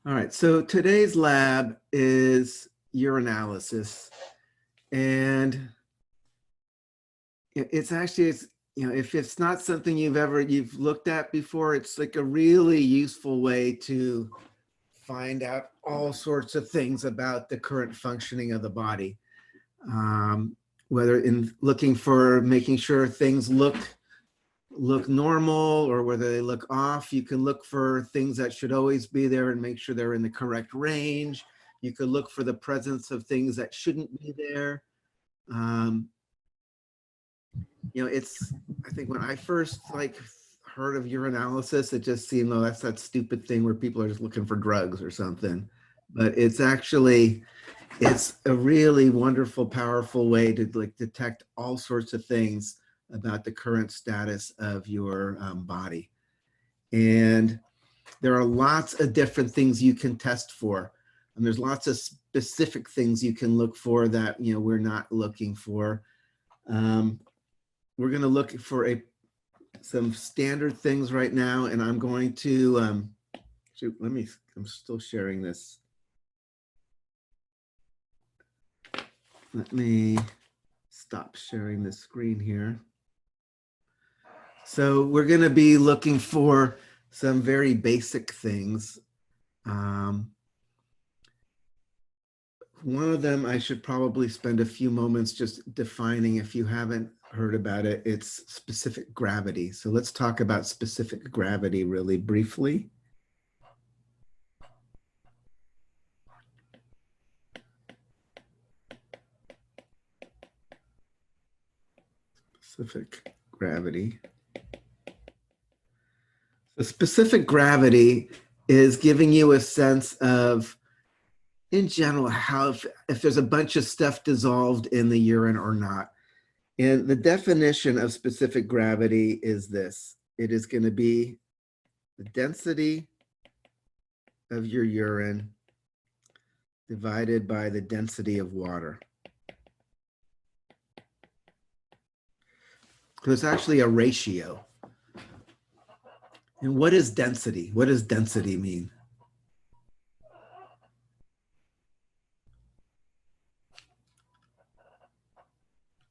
All right, so today's lab is urinalysis, and it's actually, if it's not something you've looked at before, it's like a really useful way to find out all sorts of things about the current functioning of the body. Whether in looking for making sure things look normal or whether they look off. You can look for things that should always be there and make sure they're in the correct range. You could look for the presence of things that shouldn't be there. I think when I first heard of urinalysis, it just seemed, oh, that's that stupid thing where people are just looking for drugs or something. But it's a really wonderful, powerful way to detect all sorts of things about the current status of your body. And there are lots of different things you can test for. And there's lots of specific things you can look for that we're not looking for. We're going to look for some standard things right now, and I'm going to I'm still sharing this. Let me stop sharing the screen here. So we're going to be looking for some very basic things. One of them I should probably spend a few moments just defining. If you haven't heard about it, it's specific gravity. So let's talk about specific gravity really briefly. Specific gravity. So specific gravity is giving you a sense of, in general, how if there's a bunch of stuff dissolved in the urine or not. And the definition of specific gravity is this. It is going to be the density of your urine divided by the density of water. So it's actually a ratio. And what is density? What does density mean?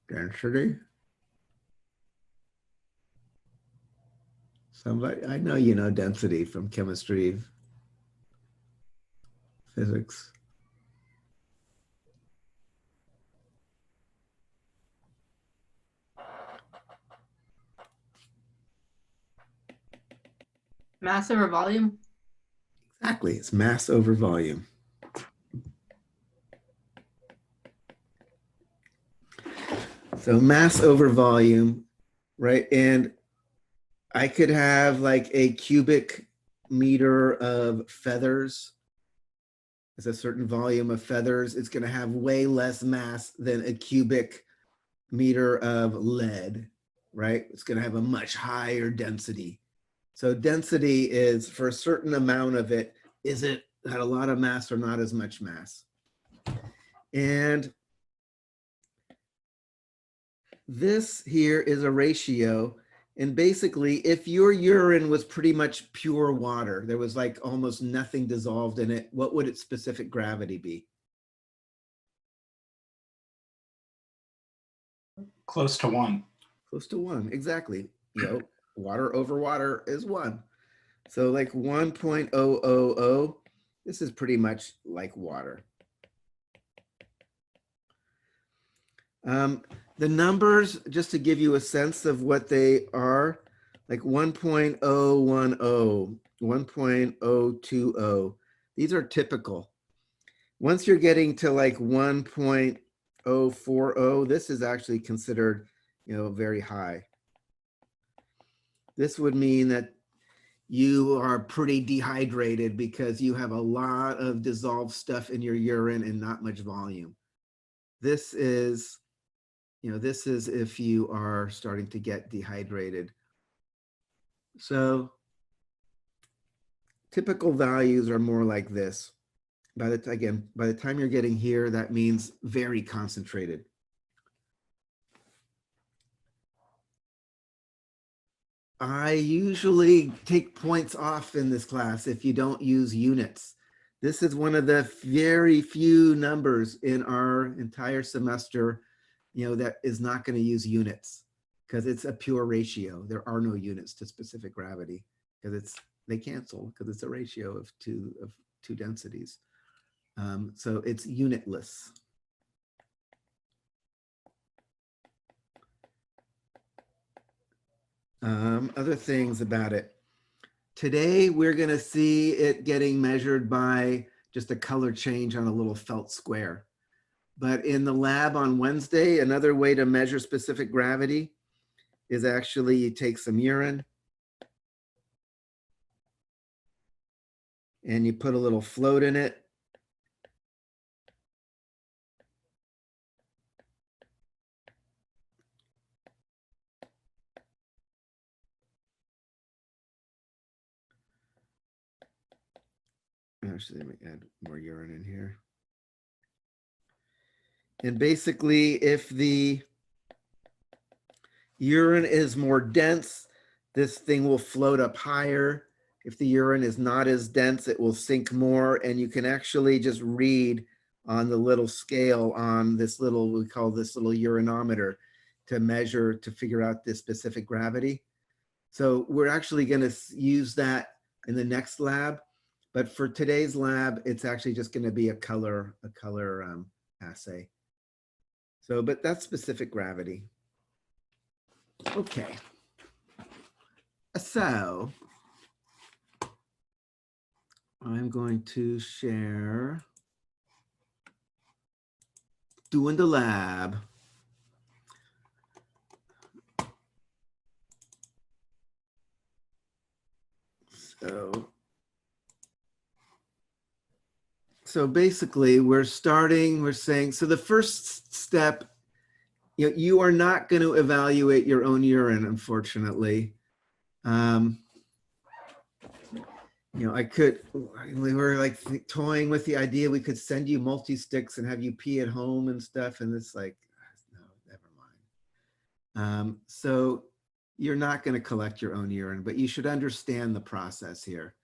Density? Somebody, I know you know density from chemistry, physics. Mass over volume? Exactly, it's mass over volume. So mass over volume, right? And I could have like a cubic meter of feathers. It's a certain volume of feathers. It's going to have way less mass than a cubic meter of lead, right? It's going to have a much higher density. So density is, for a certain amount of it, is it had a lot of mass or not as much mass? And this here is a ratio. And basically, if your urine was pretty much pure water, there was like almost nothing dissolved in it, what would its specific gravity be? Close to 1. Close to 1, exactly. Water over water is 1. So like 1.000, this is pretty much like water. The numbers, just to give you a sense of what they are, like 1.010, 1.020, these are typical. Once you're getting to like 1.040, this is actually considered, very high. This would mean that you are pretty dehydrated because you have a lot of dissolved stuff in your urine and not much volume. This is, this is if you are starting to get dehydrated. So typical values are more like this. By the time you're getting here, that means very concentrated. I usually take points off in this class if you don't use units. This is one of the very few numbers in our entire semester, that is not going to use units because it's a pure ratio. There are no units to specific gravity because they cancel because it's a ratio of two densities. So it's unitless. Other things about it. Today, we're going to see it getting measured by just a color change on a little felt square. But in the lab on Wednesday, another way to measure specific gravity is actually you take some urine and you put a little float in it. Actually, let me add more urine in here. And basically, if the urine is more dense, this thing will float up higher. If the urine is not as dense, it will sink more. And you can actually just read on the little scale on this little, we call this little urinometer, to measure, to figure out this specific gravity. So we're actually going to use that in the next lab. But for today's lab, it's actually just going to be a color assay. So, but that's specific gravity. Okay. So I'm going to share doing the lab. So basically we're saying, so the first step, you are not going to evaluate your own urine, unfortunately. We were like toying with the idea we could send you multi-sticks and have you pee at home and stuff. And it's like, no, never mind. So you're not going to collect your own urine, but you should understand the process here.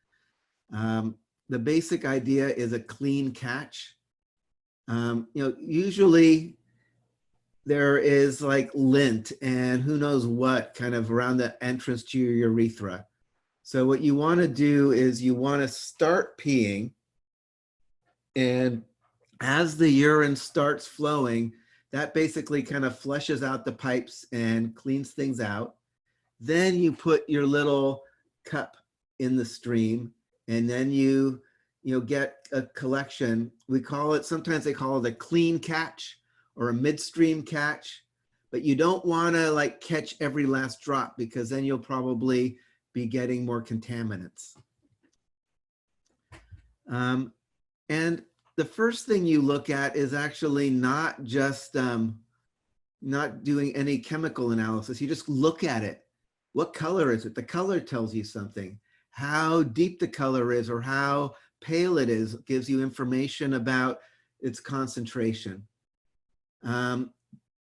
The basic idea is a clean catch. Usually there is like lint and who knows what kind of around the entrance to your urethra. So what you want to do is you want to start peeing, and as the urine starts flowing, that basically kind of flushes out the pipes and cleans things out. Then you put your little cup in the stream, and then you get a collection. We call it, sometimes they call it a clean catch or a midstream catch, but you don't want to like catch every last drop because then you'll probably be getting more contaminants. And the first thing you look at is actually not just not doing any chemical analysis. You just look at it. What color is it? The color tells you something. How deep the color is or how pale it is gives you information about its concentration.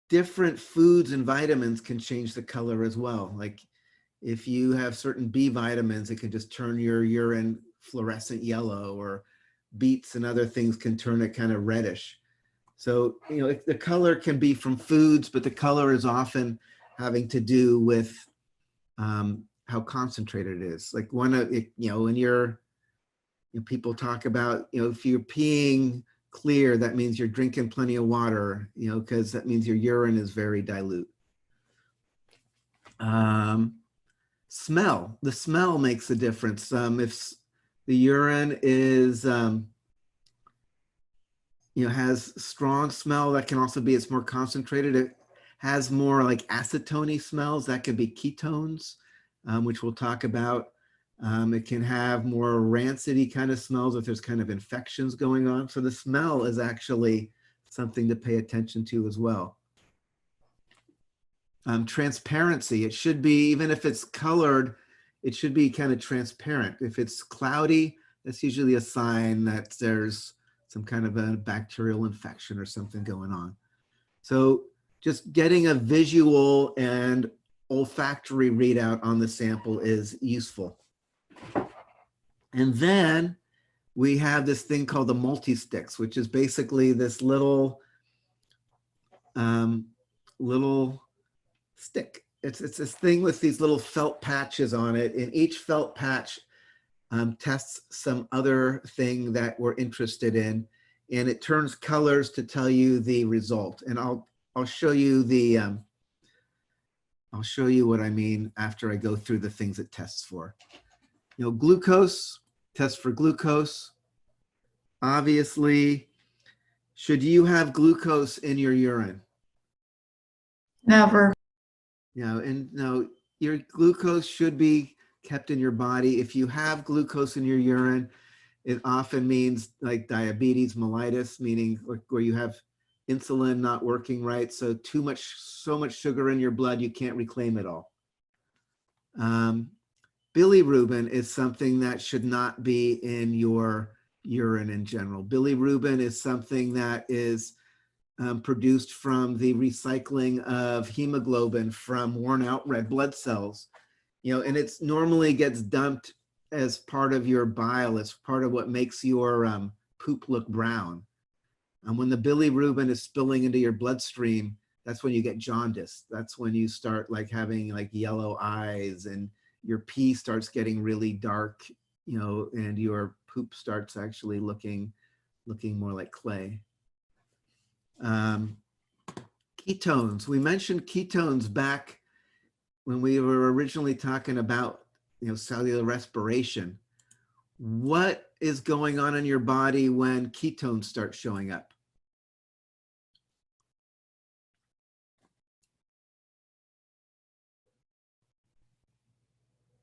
Different foods and vitamins can change the color as well. Like if you have certain B vitamins, it can just turn your urine fluorescent yellow, or beets and other things can turn it kind of reddish. So, the color can be from foods, but the color is often having to do with how concentrated it is. Like when people talk about, if you're peeing clear, that means you're drinking plenty of water, because that means your urine is very dilute. Smell. The smell makes a difference. If the urine is, has strong smell, that can also be, it's more concentrated. It has more like acetone smells, that could be ketones, which we'll talk about. It can have more rancidy kind of smells if there's kind of infections going on. So the smell is actually something to pay attention to as well. Transparency, it should be, even if it's colored, it should be kind of transparent. If it's cloudy, that's usually a sign that there's some kind of a bacterial infection or something going on. So just getting a visual and olfactory readout on the sample is useful. And then we have this thing called the multi-sticks, which is basically this little little stick. It's this thing with these little felt patches on it, and each felt patch tests some other thing that we're interested in, and it turns colors to tell you the result. And I'll show you the I'll show you what I mean after I go through the things it tests for. You know, glucose, tests for glucose. Obviously, should you have glucose in your urine? Never. You know, and no, your glucose should be kept in your body. If you have glucose in your urine, it often means like diabetes mellitus, meaning where you have insulin not working right. So so much sugar in your blood, you can't reclaim it all. Bilirubin is something that should not be in your urine in general. Bilirubin is something that is produced from the recycling of hemoglobin from worn out red blood cells. You know, and it's normally gets dumped as part of your bile. It's part of what makes your poop look brown. And when the bilirubin is spilling into your bloodstream, that's when you get jaundice. That's when you start like having like yellow eyes, and your pee starts getting really dark, you know, and your poop starts actually looking more like clay. Ketones. We mentioned ketones back when we were originally talking about, you know, cellular respiration. What is going on in your body when ketones start showing up?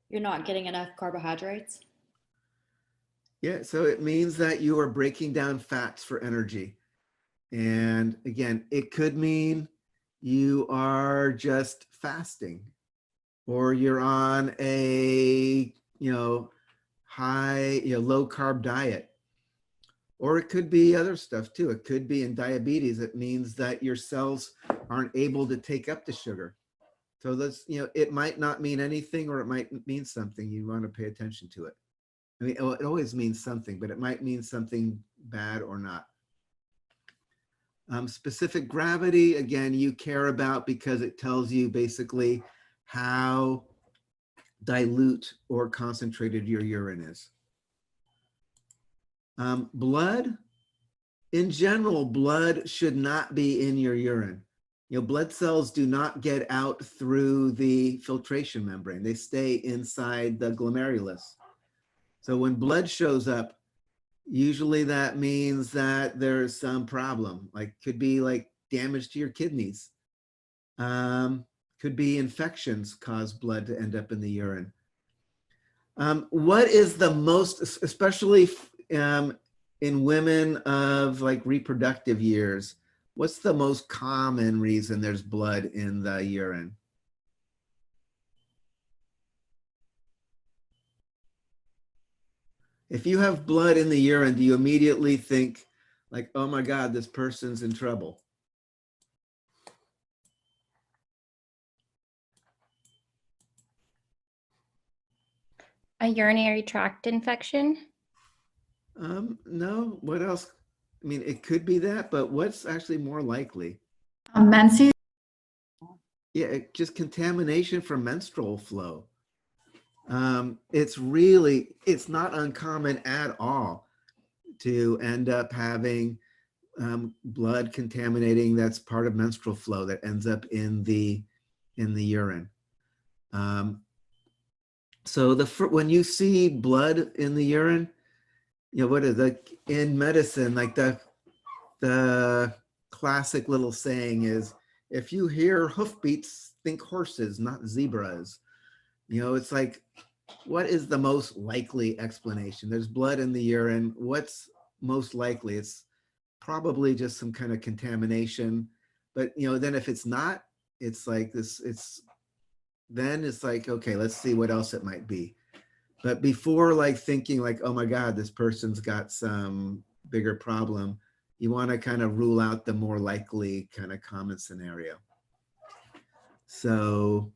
You're not getting enough carbohydrates? Yeah, so it means that you are breaking down fats for energy. And again, it could mean you are just fasting, or you're on a, you know, high, you know, low carb diet. Or it could be other stuff too. It could be in diabetes. It means that your cells aren't able to take up the sugar. So that's, you know, it might not mean anything, or it might mean something. You want to pay attention to it. I mean, it always means something, but it might mean something bad or not. Specific gravity, again, you care about because it tells you basically how dilute or concentrated your urine is. Blood, in general, blood should not be in your urine. You know, blood cells do not get out through the filtration membrane. They stay inside the glomerulus. So when blood shows up, usually that means that there's some problem, like could be like damage to your kidneys. Could be infections cause blood to end up in the urine. What is the most, especially in women of like reproductive years, what's the most common reason there's blood in the urine? If you have blood in the urine, do you immediately think like, oh my God, this person's in trouble? A urinary tract infection? No, what else? I mean, it could be that, but what's actually more likely? Menses. Yeah, just contamination from menstrual flow. It's not uncommon at all to end up having blood contaminating that's part of menstrual flow that ends up in the urine. So when you see blood in the urine, you know, what is like in medicine, like the classic little saying is, if you hear hoofbeats, think horses, not zebras. You know, it's like, what is the most likely explanation? There's blood in the urine. What's most likely? It's probably just some kind of contamination. But, you know, then if it's not, it's like this, then it's like, okay, let's see what else it might be. But before like thinking like, oh my God, this person's got some bigger problem, you want to kind of rule out the more likely kind of common scenario. So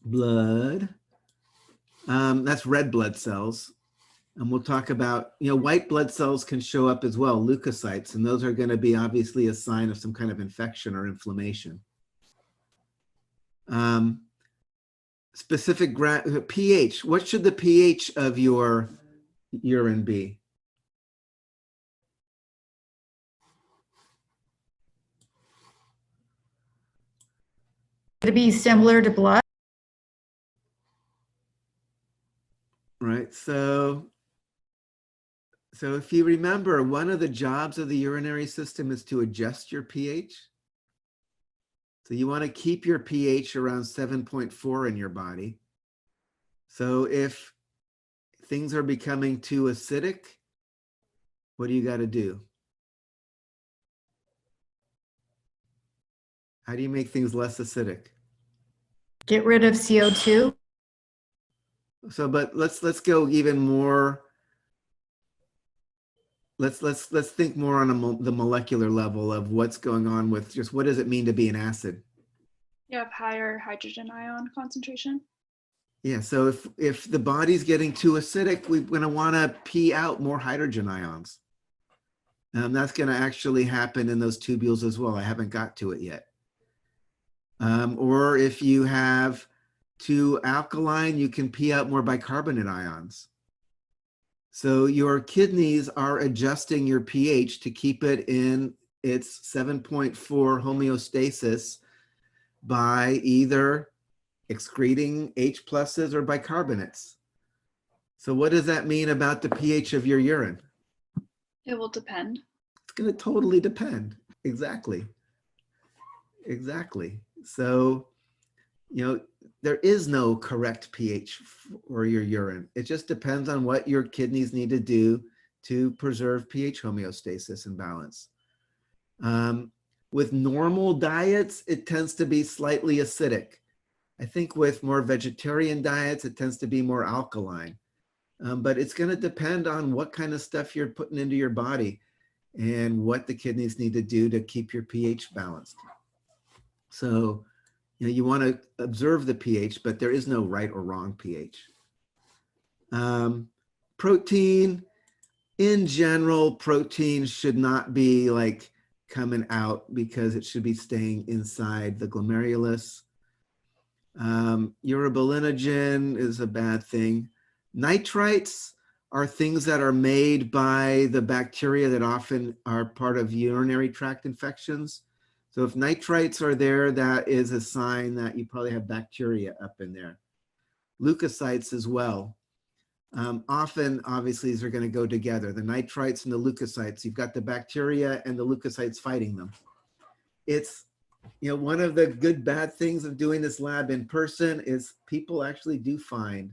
blood, that's red blood cells. And we'll talk about, white blood cells can show up as well, leukocytes, and those are going to be obviously a sign of some kind of infection or inflammation. Specific pH, what should the pH of your urine be? To be similar to blood? Right, so if you remember, one of the jobs of the urinary system is to adjust your pH. So you want to keep your pH around 7.4 in your body. So if things are becoming too acidic, what do you got to do? How do you make things less acidic? Get rid of CO2? So, but let's go even more. Let's think more on the molecular level of what's going on with just what does it mean to be an acid? You have higher hydrogen ion concentration. Yeah, so if the body's getting too acidic, we're going to want to pee out more hydrogen ions. That's going to actually happen in those tubules as well. I haven't got to it yet. Or if you have too alkaline, you can pee out more bicarbonate ions. So your kidneys are adjusting your pH to keep it in its 7.4 homeostasis by either excreting H pluses or bicarbonates. So what does that mean about the pH of your urine? It will depend. It's going to totally depend. Exactly. So, there is no correct pH for your urine. It just depends on what your kidneys need to do to preserve pH homeostasis and balance. With normal diets, it tends to be slightly acidic. I think with more vegetarian diets, it tends to be more alkaline. But it's going to depend on what kind of stuff you're putting into your body and what the kidneys need to do to keep your pH balanced. So, you want to observe the pH, but there is no right or wrong pH. Protein, in general, protein should not be like coming out because it should be staying inside the glomerulus. Urobilinogen is a bad thing. Nitrites are things that are made by the bacteria that often are part of urinary tract infections. So if nitrites are there, that is a sign that you probably have bacteria up in there. Leukocytes as well. Often, obviously, these are going to go together. The nitrites and the leukocytes. You've got the bacteria and the leukocytes fighting them. It's, one of the good bad things of doing this lab in person is people actually do find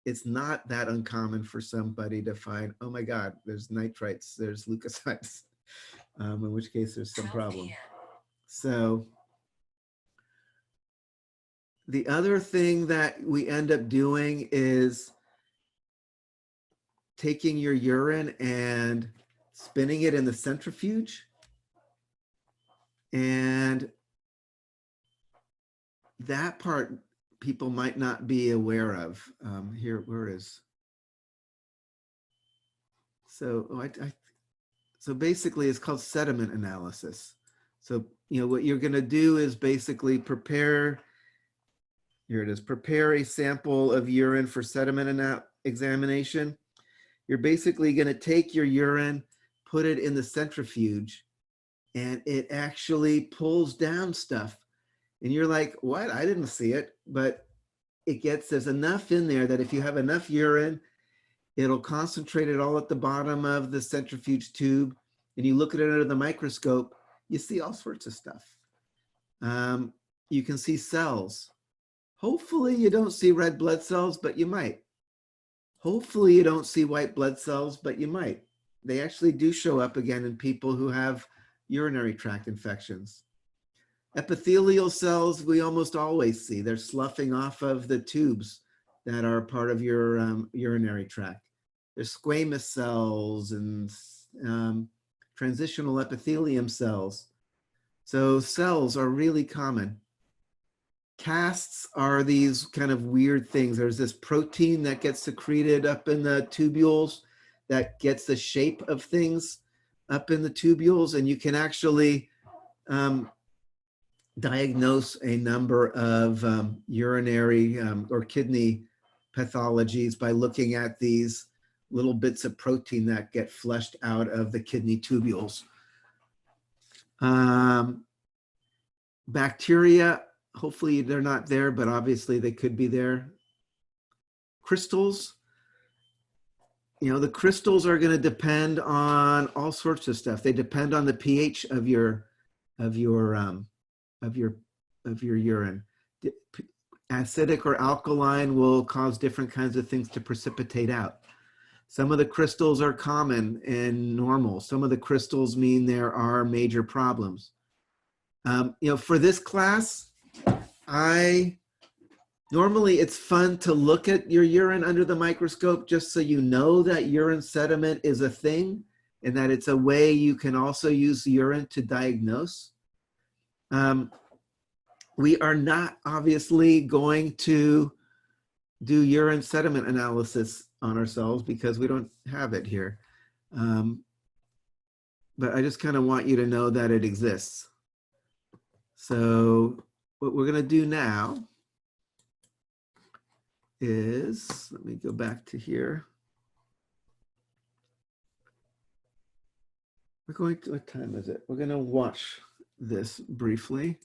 it's not that uncommon for somebody to find, oh my God, there's nitrites, there's leukocytes. In which case there's some problem. So the other thing that we end up doing is taking your urine and spinning it in the centrifuge. And that part people might not be aware of. Where is? So so basically it's called sediment analysis. So, what you're going to do is basically prepare a sample of urine for sediment examination. You're basically going to take your urine, put it in the centrifuge, and it actually pulls down stuff. And you're like, what? I didn't see it. But there's enough in there that if you have enough urine, it'll concentrate it all at the bottom of the centrifuge tube. And you look at it under the microscope, you see all sorts of stuff. You can see cells. Hopefully you don't see red blood cells, but you might. Hopefully you don't see white blood cells, but you might. They actually do show up again in people who have urinary tract infections. Epithelial cells, we almost always see. They're sloughing off of the tubes that are part of your urinary tract. There's squamous cells and transitional epithelium cells. So cells are really common. casts are these kind of weird things. There's this protein that gets secreted up in the tubules that gets the shape of things up in the tubules, and you can actually diagnose a number of urinary or kidney pathologies by looking at these little bits of protein that get flushed out of the kidney tubules. Bacteria, hopefully they're not there, but obviously they could be there. Crystals, you know, the crystals are going to depend on all sorts of stuff. They depend on the pH of your urine. Acidic or alkaline will cause different kinds of things to precipitate out. Some of the crystals are common and normal. Some of the crystals mean there are major problems. You know, for this class, normally it's fun to look at your urine under the microscope just so you know that urine sediment is a thing and that it's a way you can also use urine to diagnose. We are not obviously going to do urine sediment analysis on ourselves because we don't have it here. But I just kind of want you to know that it exists. So what we're going to do now is, let me go back to here. We're going to, what time is it? We're going to watch this briefly.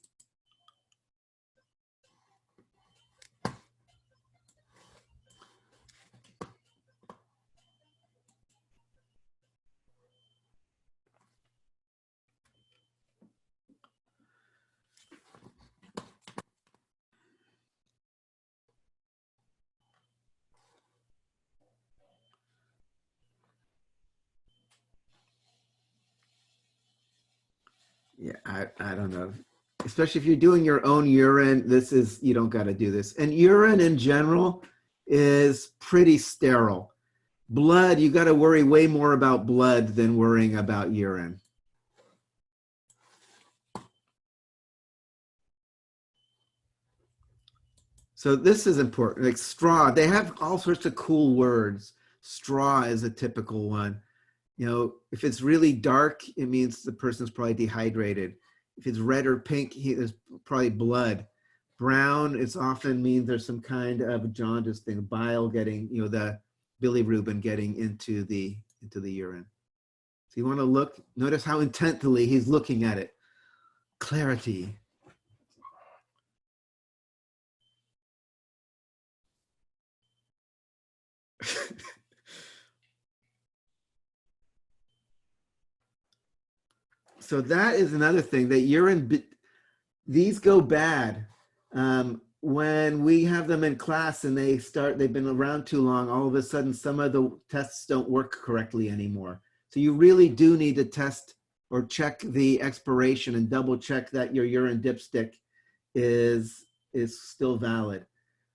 Yeah, I don't know. Especially if you're doing your own urine, you don't got to do this. And urine in general is pretty sterile. Blood, you got to worry way more about blood than worrying about urine. So this is important, like straw. They have all sorts of cool words. Straw is a typical one. You know, if it's really dark, it means the person's probably dehydrated. If it's red or pink, there's probably blood. Brown, it's often means there's some kind of jaundice thing, bile getting, you know, the bilirubin getting into the urine. So you want to look, notice how intently he's looking at it. Clarity. So that is another thing, that urine, these go bad. When we have them in class and they've been around too long, all of a sudden some of the tests don't work correctly anymore. So you really do need to test or check the expiration and double check that your urine dipstick is still valid.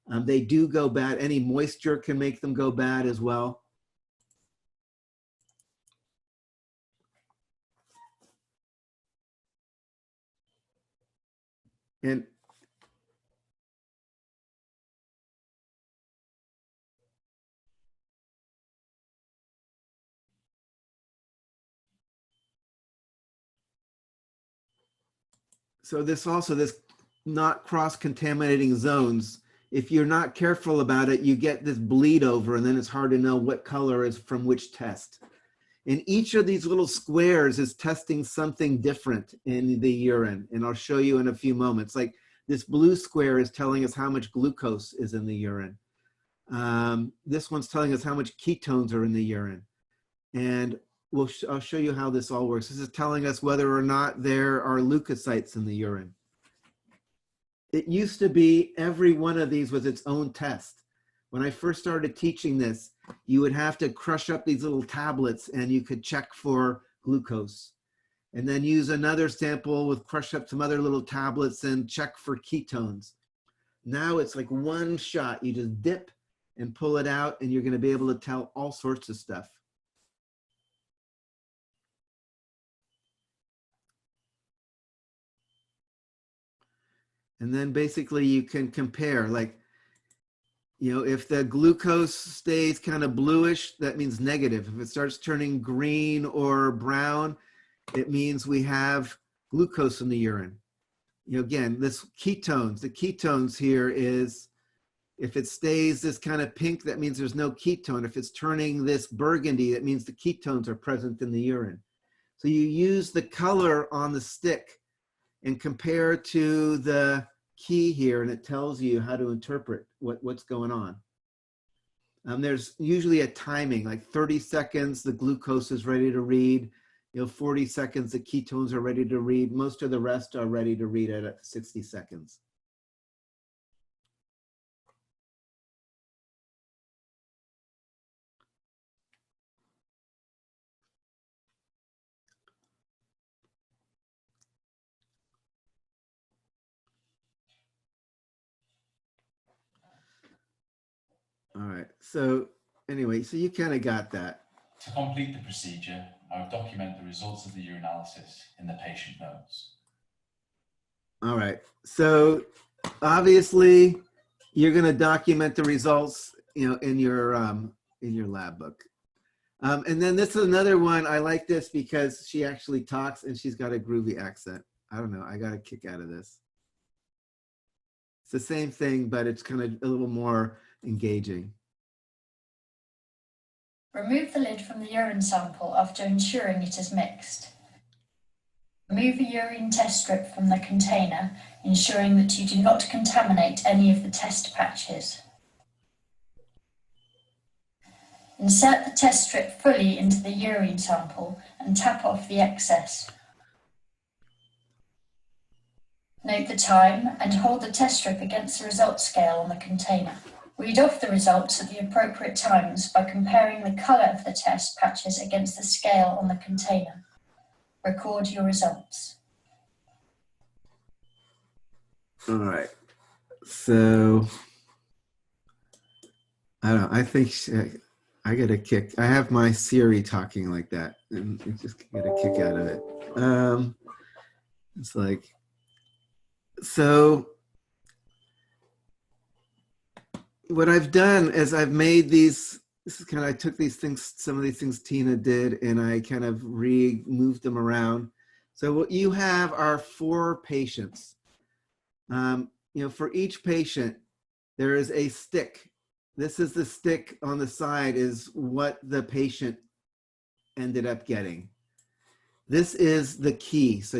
They do go bad. Any moisture can make them go bad as well. And so this not cross-contaminating zones. If you're not careful about it, you get this bleed over and then it's hard to know what color is from which test. And each of these little squares is testing something different in the urine. And I'll show you in a few moments. Like this blue square is telling us how much glucose is in the urine. This one's telling us how much ketones are in the urine. And I'll show you how this all works. This is telling us whether or not there are leukocytes in the urine. It used to be every one of these was its own test. When I first started teaching this, you would have to crush up these little tablets and you could check for glucose. And then use another sample with crush up some other little tablets and check for ketones. Now it's like one shot. You just dip and pull it out and you're going to be able to tell all sorts of stuff. And then basically you can compare, like, you know, if the glucose stays kind of bluish, that means negative. If it starts turning green or brown, it means we have glucose in the urine. You know, again, this ketones, the ketones here is, if it stays this kind of pink, that means there's no ketone. If it's turning this burgundy, that means the ketones are present in the urine. So you use the color on the stick and compare to the key here, and it tells you how to interpret what's going on. There's usually a timing, like 30 seconds, the glucose is ready to read. 40 seconds, the ketones are ready to read. Most of the rest are ready to read at 60 seconds. All right, so anyway, so you kind of got that. To complete the procedure, I will document the results of the urinalysis in the patient notes. All right, so obviously you're going to document the results, in your lab book. And then this is another one. I like this because she actually talks and she's got a groovy accent. I don't know, I got a kick out of this. It's the same thing, but it's kind of a little more engaging. Remove the lid from the urine sample after ensuring it is mixed. Remove a urine test strip from the container, ensuring that you do not contaminate any of the test patches. Insert the test strip fully into the urine sample and tap off the excess. Note the time and hold the test strip against the results scale on the container. Read off the results at the appropriate times by comparing the colour of the test patches against the scale on the container. Record your results. All right, so I don't know, I think I get a kick. I have my Siri talking like that and I just get a kick out of it. It's like, so what I've done is I've made these, I took these things, some of these things Tina did, and I kind of moved them around. So what you have are 4 patients. For each patient, there is a stick. This is the stick on the side is what the patient ended up getting. This is the key. So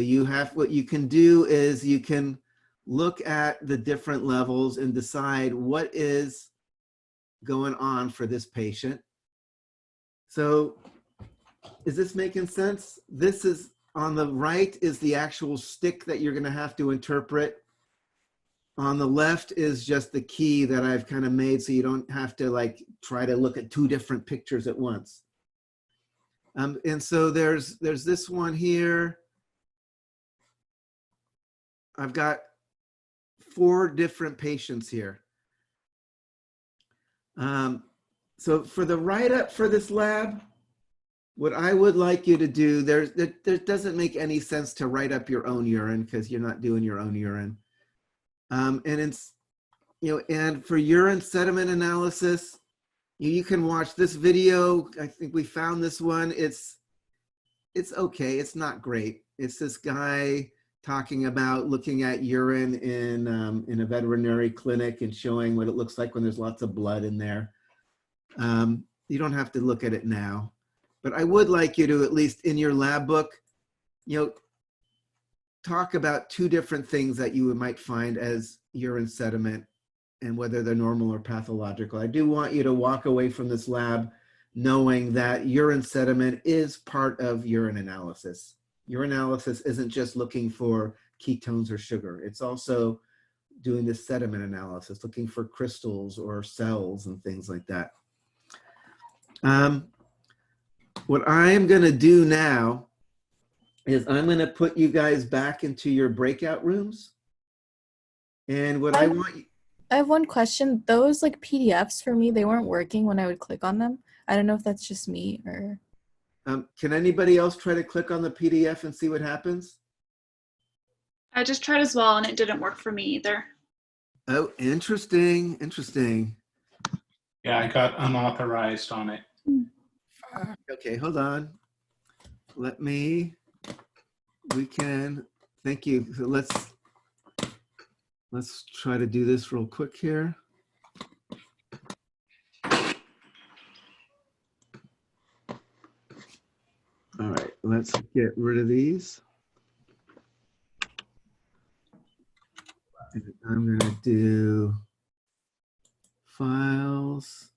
what you can do is you can look at the different levels and decide what is going on for this patient. So is this making sense? This is on the right is the actual stick that you're going to have to interpret. On the left is just the key that I've kind of made so you don't have to try to look at 2 different pictures at once. And so there's this one here. I've got 4 different patients here. So for the write-up for this lab, what I would like you to do, there doesn't make any sense to write up your own urine because you're not doing your own urine. And it's, and for urine sediment analysis, you can watch this video. I think we found this one. It's okay. It's not great. It's this guy talking about looking at urine in a veterinary clinic and showing what it looks like when there's lots of blood in there. You don't have to look at it now, but I would like you to, at least in your lab book, talk about 2 different things that you might find as urine sediment and whether they're normal or pathological. I do want you to walk away from this lab knowing that urine sediment is part of urine analysis. Urinalysis isn't just looking for ketones or sugar. It's also doing this sediment analysis, looking for crystals or cells and things like that. What I am going to do now is I'm going to put you guys back into your breakout rooms. And what I want you... I have one question. Those PDFs for me, they weren't working when I would click on them. I don't know if that's just me or... can anybody else try to click on the PDF and see what happens? I just tried as well and it didn't work for me either. Oh, interesting. Interesting. Yeah, I got unauthorized on it. Okay, hold on. We can, thank you. So let's try to do this real quick here. All right, let's get rid of these. And I'm gonna do files.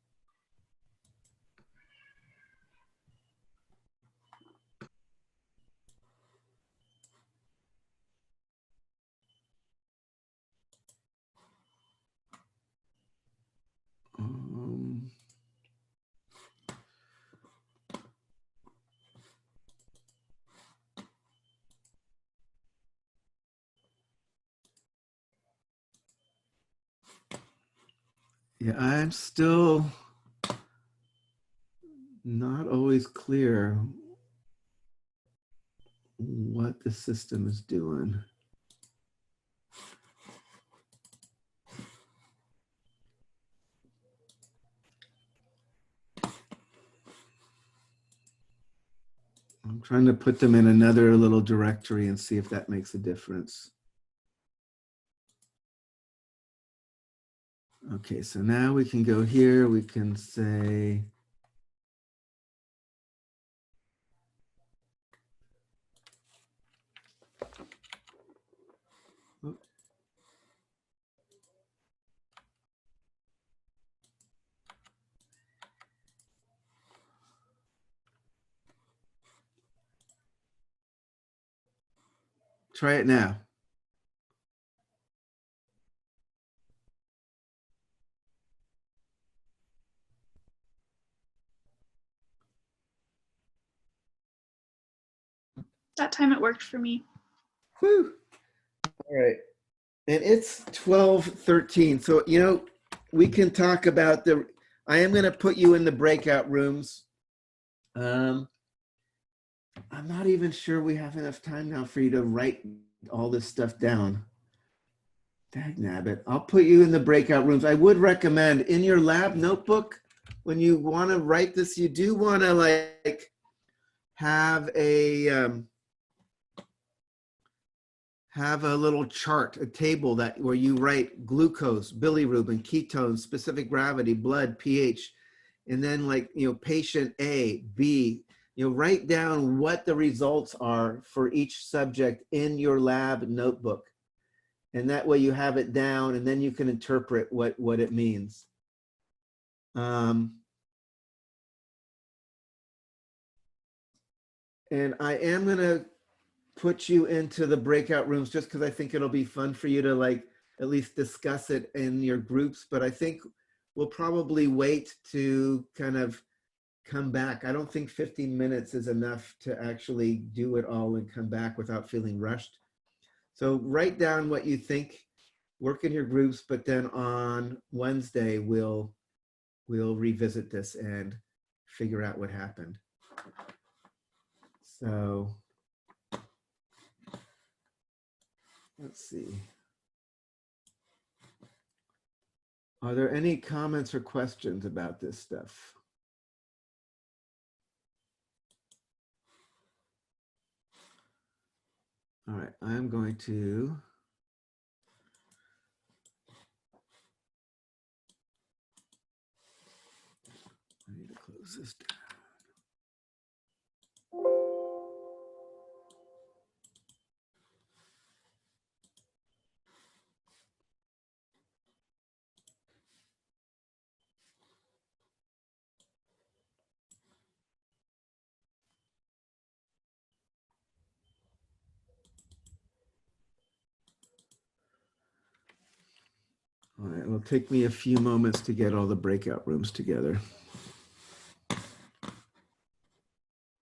Yeah, I'm still not always clear what the system is doing. I'm trying to put them in another little directory and see if that makes a difference. Okay, so now we can go here. We can say, oh, try it now. That time it worked for me. Whew. All right. And it's 12:13. So, you know, we can talk about I am going to put you in the breakout rooms. I'm not even sure we have enough time now for you to write all this stuff down. Dagnabbit. I'll put you in the breakout rooms. I would recommend in your lab notebook, when you want to write this, you do want to like have a little chart, a table where you write glucose, bilirubin, ketones, specific gravity, blood, pH, and then like, you know, patient A, B, you know, write down what the results are for each subject in your lab notebook. And that way you have it down and then you can interpret what it means. And I am gonna put you into the breakout rooms just because I think it'll be fun for you to like at least discuss it in your groups, but I think we'll probably wait to kind of come back. I don't think 15 minutes is enough to actually do it all and come back without feeling rushed. So write down what you think, work in your groups, but then on Wednesday, we'll revisit this and figure out what happened. So let's see. Are there any comments or questions about this stuff? All right, I'm going to I need to close this down. All right, it'll take me a few moments to get all the breakout rooms together.